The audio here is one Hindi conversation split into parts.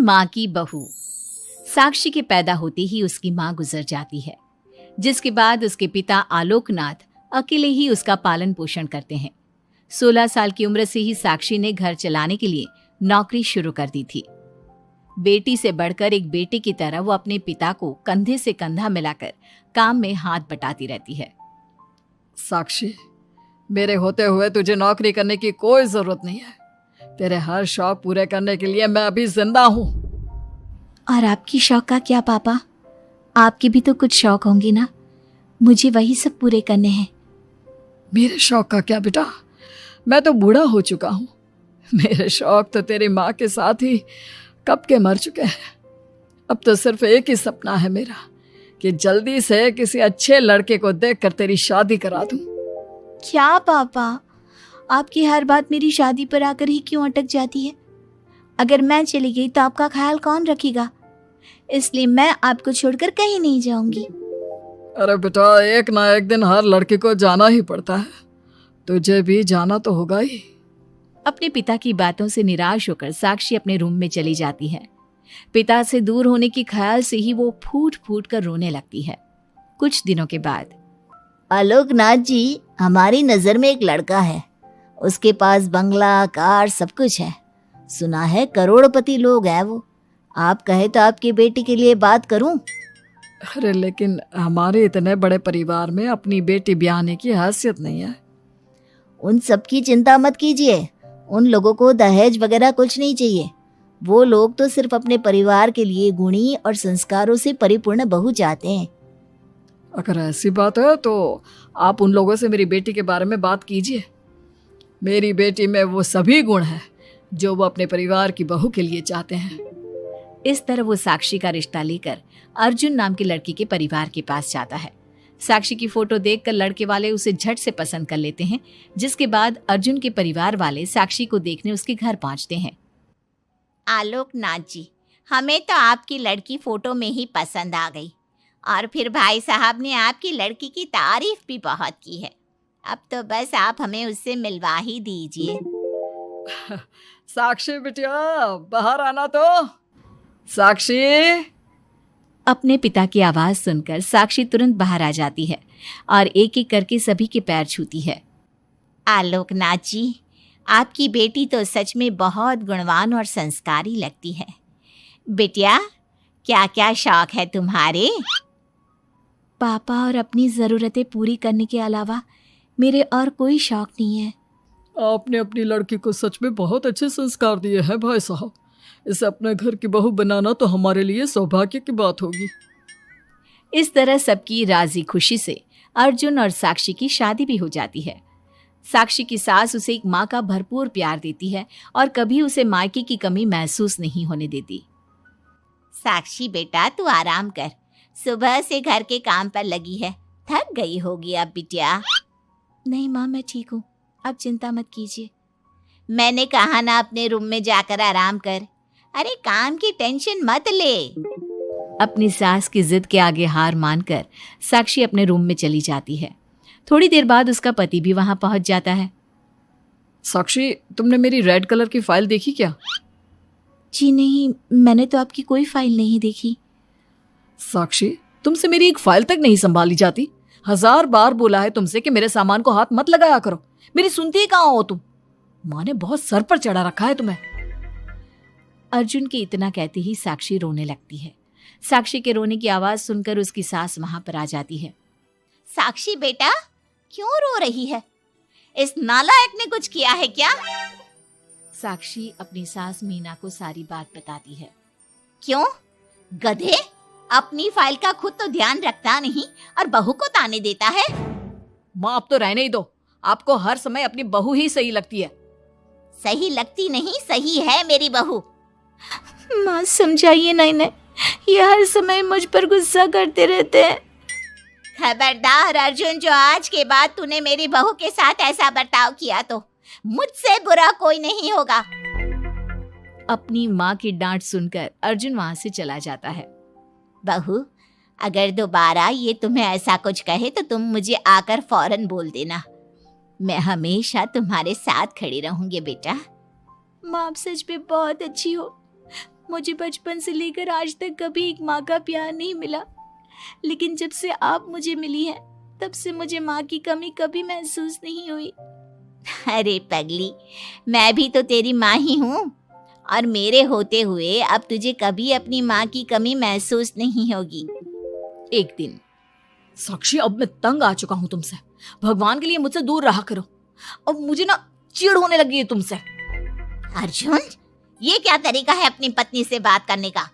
माँ की बहू। साक्षी के पैदा होते ही उसकी माँ गुजर जाती है, जिसके बाद उसके पिता आलोकनाथ अकेले ही उसका पालन पोषण करते हैं। 16 साल की उम्र से ही साक्षी ने घर चलाने के लिए नौकरी शुरू कर दी थी। बेटी से बढ़कर एक बेटे की तरह वो अपने पिता को कंधे से कंधा मिलाकर काम में हाथ बटाती रहती है। साक्षी, मेरे होते हुए तुझे नौकरी करने की कोई जरूरत नहीं है। तेरे हर शौक पूरे करने के लिए मैं अभी जिंदा हूँ। और आपकी शौक का क्या पापा? आपके भी तो कुछ शौक होंगे ना, मुझे वही सब पूरे करने हैं। मेरे शौक का क्या बेटा, मैं तो बूढ़ा हो चुका हूँ। मेरे शौक तो तेरी माँ के साथ ही कब के मर चुके हैं। अब तो सिर्फ एक ही सपना है मेरा कि जल्दी से किसी अच्छे लड़के को देखकर तेरी शादी करा दूं। क्या पापा, आपकी हर बात मेरी शादी पर आकर ही क्यों अटक जाती है? अगर मैं चली गई तो आपका ख्याल कौन रखेगा? इसलिए मैं आपको छोड़कर कहीं नहीं जाऊंगी। अरे बेटा, एक ना एक दिन हर लड़के को जाना ही पड़ता है। तुझे भी जाना तो होगा ही। अपने पिता की बातों से निराश होकर साक्षी अपने रूम में चली जाती है। पिता से दूर होने के ख्याल से ही वो फूट फूट कर रोने लगती है। कुछ दिनों के बाद, आलोकनाथ जी, हमारी नजर में एक लड़का है। उसके पास बंगला, कार, सब कुछ है। सुना है करोड़पति लोग हैं वो। आप कहे तो आपकी बेटी के लिए बात करूं? अरे लेकिन हमारे इतने बड़े परिवार में अपनी बेटी ब्याहने की हैसियत नहीं है। उन सब की चिंता मत कीजिए। उन लोगों को दहेज वगैरह कुछ नहीं चाहिए। वो लोग तो सिर्फ अपने परिवार के लिए गुणी और संस्कारों से परिपूर्ण बहू चाहते हैं। अगर ऐसी बात है तो आप उन लोगों से मेरी बेटी के बारे में बात कीजिए। मेरी बेटी में वो सभी गुण हैं जो वो अपने परिवार की बहू के लिए चाहते हैं। इस तरह वो साक्षी का रिश्ता लेकर अर्जुन नाम के लड़की के परिवार के पास जाता है। साक्षी की फोटो देखकर लड़के वाले उसे झट से पसंद कर लेते हैं, जिसके बाद अर्जुन के परिवार वाले साक्षी को देखने उसके घर पहुंचते हैं। आलोकनाथ जी, हमें तो आपकी लड़की फोटो में ही पसंद आ गई, और फिर भाई साहब ने आपकी लड़की की तारीफ भी बहुत की है। अब तो बस आप हमें उससे मिलवा ही दीजिए। साक्षी बिटिया, बाहर आना तो। साक्षी। अपने पिता की आवाज सुनकर साक्षी तुरंत बाहर आ जाती है और एक एक करके सभी के पैर छूती है। आलोकनाथ जी, आपकी बेटी तो सच में बहुत गुणवान और संस्कारी लगती है। बिटिया, क्या क्या शौक है तुम्हारे? पापा, और अपनी ज़रूरतें पूरी करने के अलावा मेरे और कोई शौक नहीं है। आपने अपनी लड़की को सच में बहुत अच्छे संस्कार दिए हैं भाई साहब। इसे अपने घर की बहू बनाना तो हमारे लिए सौभाग्य की बात होगी। इस तरह सबकी राजी खुशी से अर्जुन और साक्षी की शादी भी हो जाती है। साक्षी की सास उसे एक माँ का भरपूर प्यार देती है और कभी उसे मायके की कमी महसूस नहीं होने देती। साक्षी बेटा, तू आराम कर। सुबह से घर के काम पर लगी है, थक गई होगी अब बिटिया। नहीं माँ, मैं ठीक हूँ, अब चिंता मत कीजिए। मैंने कहा ना, अपने रूम में जाकर आराम कर। अरे काम की टेंशन मत ले। अपनी सास की जिद के आगे हार मानकर साक्षी अपने रूम में चली जाती है। थोड़ी देर बाद उसका पति भी वहां पहुंच जाता है। साक्षी, तुमने मेरी रेड कलर की फाइल देखी क्या? जी नहीं, मैंने तो आपकी कोई फाइल नहीं देखी। साक्षी, तुमसे मेरी एक फाइल तक नहीं संभाली जाती। 1000 बार बोला है तुमसे कि मेरे सामान को हाथ मत लगाया करो। मेरी सुनती ही कहाँ हो तुम? माँ ने बहुत सर पर चढ़ा रखा है तुम्हें। अर्जुन के इतना कहते ही साक्षी रोने लगती है। साक्षी के रोने की आवाज सुनकर उसकी सास वहां पर आ जाती है। साक्षी बेटा, क्यों रो रही है? इस नालायक ने कुछ किया है क्या? साक्षी अपनी सास मीना को सारी बात बताती है। क्यों? गधे, अपनी फाइल का खुद तो ध्यान रखता नहीं और बहू को ताने देता है। माँ, अब तो रहने ही दो। आपको हर समय अपनी बहू ही सही लगती है। सही लगती नहीं, सही है मेरी बहू। माँ समझाइए ना इन्हें, ये हर समय मुझ पर गुस्सा करते रहते हैं। खबरदार अर्जुन, जो आज के बाद तूने मेरी बहू के साथ ऐसा बर्ताव किया तो मुझसे बुरा कोई नहीं होगा। अपनी माँ की डांट सुनकर अर्जुन वहां से चला जाता है। बहू, अगर दोबारा ये तुम्हें ऐसा कुछ कहे तो तुम मुझे आकर फौरन बोल देना। मैं हमेशा तुम्हारे साथ खड़ी रहूंगी बेटा। माँ, आप सच में बहुत अच्छी हो। मुझे बचपन से लेकर आज तक कभी एक माँ का प्यार नहीं मिला, लेकिन जब से आप मुझे मिली हैं तब से मुझे माँ की कमी कभी महसूस नहीं हुई। अरे पगली, मैं भी तो तेरी माँ ही हूँ, और मेरे होते हुए अब तुझे कभी अपनी माँ की कमी महसूस नहीं होगी। एक दिन, साक्षी, अब मैं तंग आ चुका हूँ तुमसे। भगवान के लिए मुझसे दूर रहा करो। अब मुझे ना चिढ़ होने लगी है तुमसे। अर्जुन, ये क्या तरीका है अपनी पत्नी से बात करने का?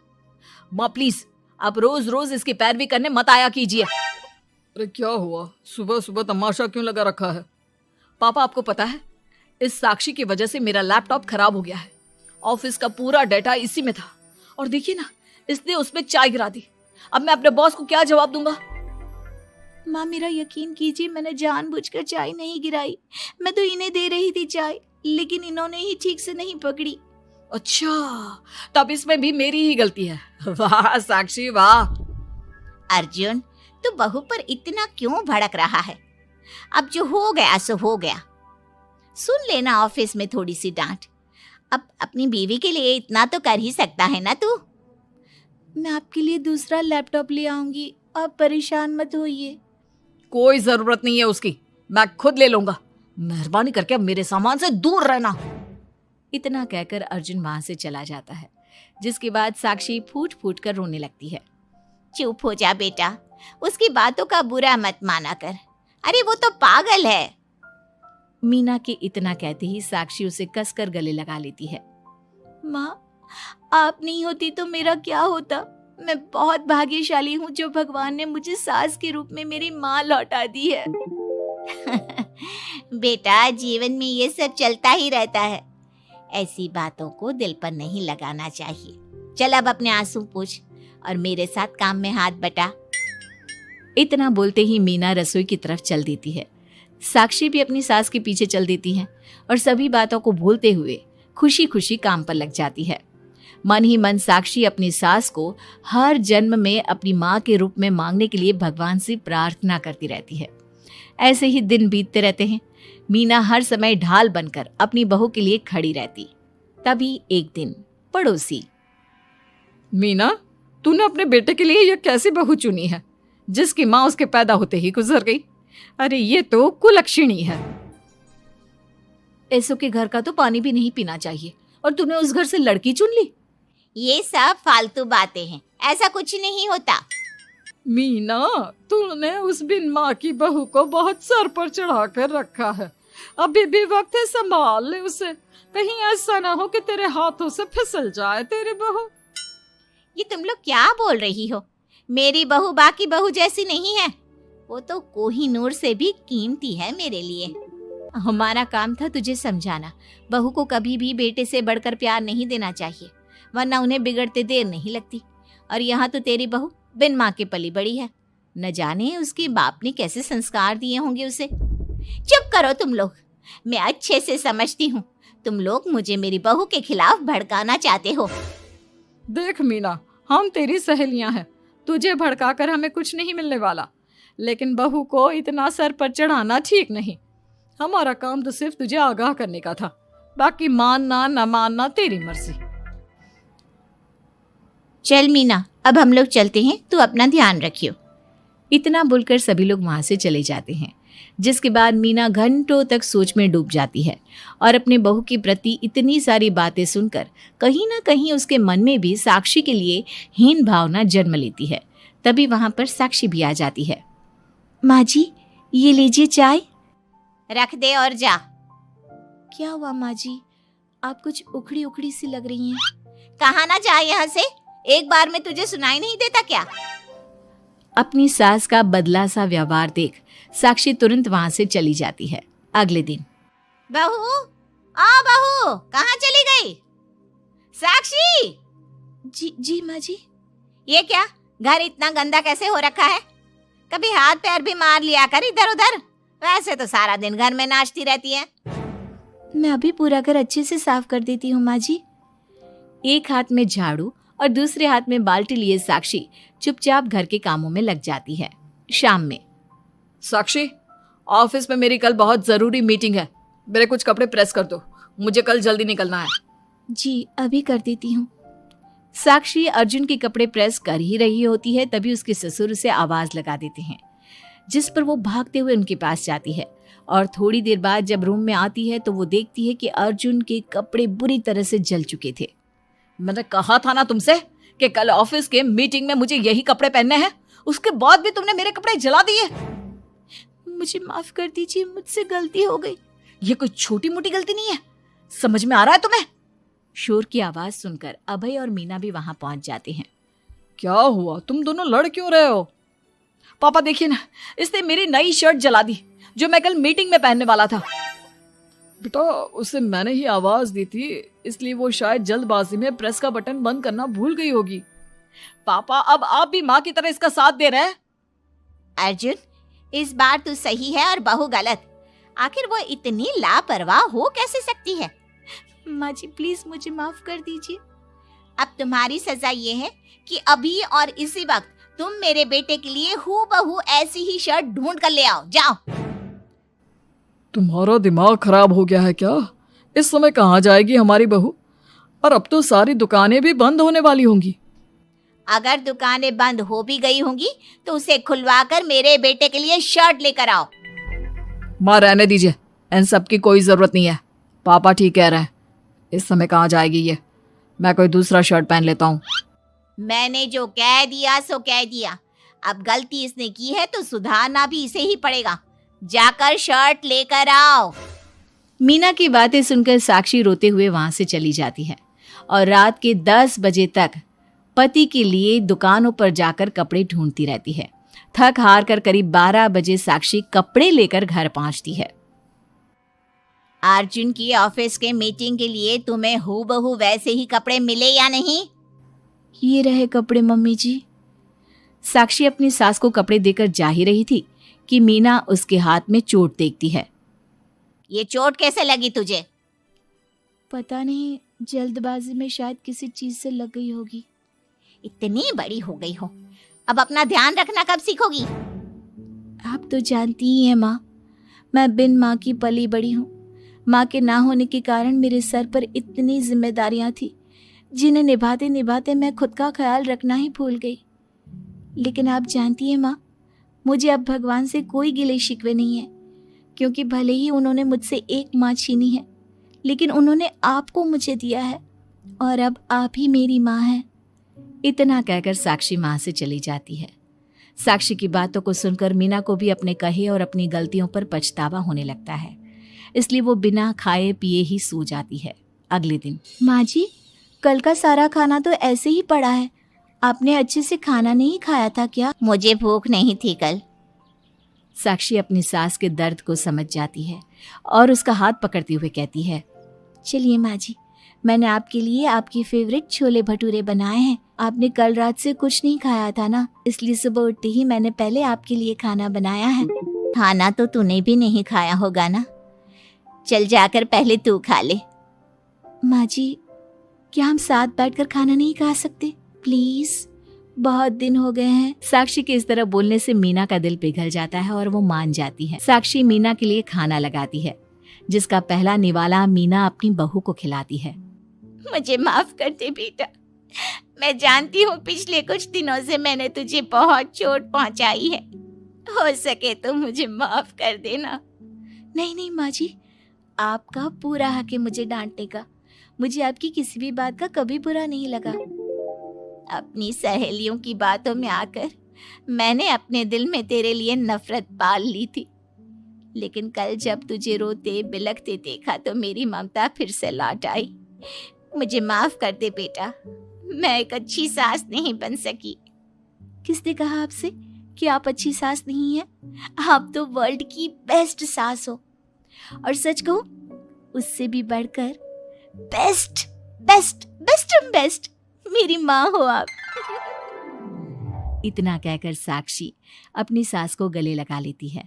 माँ प्लीज, आप रोज रोज इसकी पैरवी करने मत आया कीजिए। अरे क्या हुआ, सुबह सुबह तमाशा क्यों लगा रखा है? पापा, आपको पता है, इस साक्षी की वजह से मेरा लैपटॉप खराब हो गया है। ऑफिस का पूरा डाटा इसी में था, और देखिए ना, इसने उसमें चाय गिरा दी। अब मैं अपने बॉस को क्या जवाब दूंगा? माँ, मेरा यकीन कीजिए, मैंने जानबूझकर चाय नहीं गिराई। मैं तो इन्हें दे रही थी चाय, लेकिन इन्होंने ही ठीक से नहीं पकड़ी। अच्छा, तब इसमें भी मेरी ही गलती है। वाह साक्षी, वाह। अर्जुन, तू बहू पर इतना क्यों भड़क रहा है? अब जो हो गया सो हो गया। सुन लेना ऑफिस में थोड़ी सी डांट। अब अपनी बीवी के लिए इतना तो कर ही सकता है ना तू? मैं आपके लिए दूसरा लैपटॉप ले आऊंगी, आप परेशान मत होइए। कोई जरूरत नहीं है उसकी, मैं खुद ले लूंगा। मेहरबानी करके अब मेरे सामान से दूर रहना। इतना कहकर अर्जुन वहां से चला जाता है, जिसके बाद साक्षी फूट फूट कर रोने लगती है। चुप हो जा बेटा, उसकी बातों का बुरा मत माना कर। अरे वो तो पागल है। मीना के इतना कहते ही साक्षी उसे कसकर गले लगा लेती है। माँ, आप नहीं होती तो मेरा क्या होता? मैं बहुत भाग्यशाली हूँ जो भगवान ने मुझे सास के रूप में मेरी माँ लौटा दी है। बेटा, जीवन में ये सब चलता ही रहता है, ऐसी बातों को दिल पर नहीं लगाना चाहिए। चल अब अपने आंसू पोंछ और मेरे साथ काम में हाथ बटा। इतना बोलते ही मीना रसोई की तरफ चल देती है। साक्षी भी अपनी सास के पीछे चल देती है और सभी बातों को भूलते हुए खुशी खुशी काम पर लग जाती है। मन ही मन साक्षी अपनी सास को हर जन्म में अपनी माँ के रूप में मांगने के लिए भगवान से प्रार्थना करती रहती है। ऐसे ही दिन बीतते रहते हैं। मीना हर समय ढाल बनकर अपनी बहू के लिए खड़ी रहती। तभी एक दिन पड़ोसी, मीना, तूने अपने बेटे के लिए यह कैसी बहू चुनी है जिसकी माँ उसके पैदा होते ही गुजर गई? अरे ये तो कुलक्षणी है। ऐसो के घर का तो पानी भी नहीं पीना चाहिए, और तूने उस घर से लड़की चुन ली। ये सब फालतू बातें हैं, ऐसा कुछ नहीं होता। मीना, तूने उस बिन माँ की बहू को बहुत सर पर चढ़ा कर रखा है। अभी भी वक्त है, संभाल ले उसे। कहीं ऐसा ना हो कि तेरे हाथों से फिसल जाए तेरी बहू। ये तुम लोग क्या बोल रही हो? मेरी बहू बाकी बहू जैसी नहीं है, वो तो कोहिनूर से भी कीमती है मेरे लिए। हमारा काम था तुझे समझाना। बहू को कभी भी बेटे से बढ़कर प्यार नहीं देना चाहिए, वरना उन्हें बिगड़ते देर नहीं लगती। और यहाँ तो तेरी बहू बिन माँ के पली बड़ी है। न जाने उसके बाप ने कैसे संस्कार दिए होंगे उसे। चुप करो तुम लोग, मैं अच्छे से समझती हूँ तुम लोग मुझे मेरी बहू के खिलाफ भड़काना चाहते हो। देख मीना, हम तेरी सहेलियां हैं, तुझे भड़काकर हमें कुछ नहीं मिलने वाला, लेकिन बहू को इतना सर पर चढ़ाना ठीक नहीं। हमारा काम तो सिर्फ तुझे आगाह करने का था, बाकी मानना न मानना तेरी मर्जी। चल मीना, अब हम लोग चलते हैं, तू अपना ध्यान रखियो। इतना बोलकर सभी लोग वहां से चले जाते हैं, जिसके बाद मीना घंटों तक सोच में डूब जाती है और अपने बहू के प्रति इतनी सारी बातें सुनकर कहीं ना कहीं उसके मन में भी साक्षी के लिए हीन भावना जन्म लेती है। तभी वहां पर साक्षी भी आ जाती है। माँ जी, ये लीजिए चाय। रख दे और जा। क्या हुआ माँ जी, आप कुछ उखड़ी उखड़ी सी लग रही हैं। कहाँ ना जा यहाँ से, एक बार में तुझे सुनाई नहीं देता क्या? अपनी सास का बदला सा व्यवहार देख साक्षी तुरंत वहां से चली जाती है। अगले दिन, बहू, बहू कहाँ चली गई? साक्षी! जी माँ जी। ये क्या, घर इतना गंदा कैसे हो रखा है? कभी हाथ पैर भी मार लिया कर इधर उधर, वैसे तो सारा दिन घर में नाचती रहती है। मैं अभी पूरा घर अच्छे से साफ कर देती हूँ माँ जी। एक हाथ में झाड़ू और दूसरे हाथ में बाल्टी लिए साक्षी चुपचाप घर के कामों में लग जाती है। शाम में, साक्षी, ऑफिस में मेरी कल बहुत जरूरी मीटिंग है, मेरे कुछ कपड़े प्रेस कर दो, मुझे कल जल्दी निकलना है। जी अभी कर देती हूँ। साक्षी अर्जुन के कपड़े प्रेस कर ही रही होती है, तभी उसके ससुर उसे आवाज लगा देते हैं, जिस पर वो भागते हुए उनके पास जाती है। और थोड़ी देर बाद जब रूम में आती है तो वो देखती है कि अर्जुन के कपड़े बुरी तरह से जल चुके थे। मैंने कहा था ना तुमसे कि कल ऑफिस के मीटिंग में मुझे यही कपड़े पहनने हैं, उसके बाद भी तुमने मेरे कपड़े जला दिए। मुझे माफ कर दीजिए, मुझसे गलती हो गई। ये कोई छोटी मोटी गलती नहीं है, समझ में आ रहा है तुम्हें? शोर की आवाज सुनकर अभय और मीना भी वहां पहुंच जाते हैं। क्या हुआ, तुम दोनों लड़ क्यों रहे हो? पापा देखिए ना, इसने मेरी नई शर्ट जला दी जो मैं कल मीटिंग में पहनने वाला था। बेटा उसे मैंने ही आवाज दी थी, इसलिए वो शायद जल्दबाजी में प्रेस का बटन बंद करना भूल गई होगी। पापा अब आप भी माँ की तरह इसका साथ दे रहे हैं। अर्जुन, इस बार तू सही है और बहू गलत। आखिर वो इतनी लापरवाह हो कैसे सकती है? माँ जी प्लीज मुझे माफ कर दीजिए। अब तुम्हारी सजा ये है कि अभी और इसी वक्त तुम मेरे बेटे के लिए हूबहू ऐसी ही शर्ट ढूंढ कर ले आओ। जाओ। तुम्हारा दिमाग खराब हो गया है क्या? इस समय कहाँ जाएगी हमारी बहू? और अब तो सारी दुकानें भी बंद होने वाली होंगी। अगर दुकानें बंद हो भी गई होंगी तो उसे खुलवाकर मेरे बेटे के लिए शर्ट लेकर आओ। माँ रहने दीजिए, इन सब की कोई जरूरत नहीं है। पापा ठीक कह रहे हैं, इस समय कहाँ जाएगी ये? मैं कोई दूसरा शर्ट पहन लेता हूँ। मैंने जो कह दिया सो कह दिया। अब गलती इसने की है तो सुधारना भी इसे ही पड़ेगा। जाकर शर्ट लेकर आओ। मीना की बातें सुनकर साक्षी रोते हुए वहां से चली जाती है और रात के 10 बजे तक पति के लिए दुकानों पर जाकर कपड़े ढूंढती रहती है। थक हार कर करीब 12 बजे साक्षी कपड़े लेकर घर पहुंचती है। अर्जुन की ऑफिस के मीटिंग के लिए तुम्हें हूबहू वैसे ही कपड़े मिले या नहीं? ये रहे कपड़े मम्मी जी। साक्षी अपनी सास को कपड़े देकर जा ही रही थी कि मीना उसके हाथ में चोट देखती है। ये चोट कैसे लगी तुझे? पता नहीं, जल्दबाजी में शायद किसी चीज से लग गई होगी। इतनी बड़ी हो गई हो, अब अपना ध्यान रखना कब सीखोगी? आप तो जानती ही हैं माँ, मैं बिन माँ की पली बड़ी हूँ। माँ के ना होने के कारण मेरे सर पर इतनी जिम्मेदारियां थी जिन्हें निभाते निभाते मैं खुद का ख्याल रखना ही भूल गई। लेकिन आप जानती हैं माँ, मुझे अब भगवान से कोई गिले शिकवे नहीं है, क्योंकि भले ही उन्होंने मुझसे एक माँ छीनी है, लेकिन उन्होंने आपको मुझे दिया है और अब आप ही मेरी माँ हैं। इतना कहकर साक्षी माँ से चली जाती है। साक्षी की बातों को सुनकर मीना को भी अपने कहे और अपनी गलतियों पर पछतावा होने लगता है, इसलिए वो बिना खाए पिए ही सो जाती है। अगले दिन, माँ जी कल का सारा खाना तो ऐसे ही पड़ा है, आपने अच्छे से खाना नहीं खाया था क्या? मुझे भूख नहीं थी कल। साक्षी अपनी सास के दर्द को समझ जाती है और उसका हाथ पकड़ते हुए कहती है, चलिए माँ जी, मैंने आपके लिए आपकी फेवरेट छोले भटूरे बनाए हैं। आपने कल रात से कुछ नहीं खाया था ना, इसलिए सुबह उठते ही मैंने पहले आपके लिए खाना बनाया है। खाना तो तूने भी नहीं खाया होगा ना, चल जाकर पहले तू खा ले। माँ जी क्या हम साथ बैठकर खाना नहीं खा सकते प्लीज? बहुत दिन हो गए हैं। साक्षी के इस तरह बोलने से मीना का दिल पिघल जाता है और वो मान जाती है। साक्षी मीना के लिए खाना लगाती है, जिसका पहला निवाला मीना अपनी बहू को खिलाती है। मुझे माफ कर दे बेटा, मैं जानती हूँ पिछले कुछ दिनों से मैंने तुझे बहुत चोट पहुँचाई है, हो सके तो मुझे माफ कर देना। नहीं नहीं माँ जी, आपका पूरा हक है मुझे डांटने का। मुझे आपकी किसी भी बात का कभी बुरा नहीं लगा। अपनी सहेलियों की बातों में आकर मैंने अपने दिल में तेरे लिए नफरत पाल ली थी, लेकिन कल जब तुझे रोते बिलखते देखा तो मेरी ममता फिर से लौट आई। मुझे माफ कर दे बेटा, मैं एक अच्छी सास नहीं बन सकी। किसने कहा आपसे कि आप अच्छी सास नहीं हैं? आप तो वर्ल्ड की बेस्ट सास हो, और सच कहूं उससे भी बढ़कर बेस्ट बेस्ट बेस्ट बेस्ट मेरी माँ हो आप। इतना कहकर साक्षी अपनी सास को गले लगा लेती है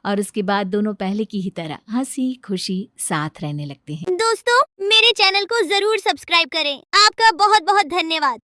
और उसके बाद दोनों पहले की ही तरह हंसी खुशी साथ रहने लगते हैं। दोस्तों मेरे चैनल को जरूर सब्सक्राइब करें। आपका बहुत बहुत धन्यवाद।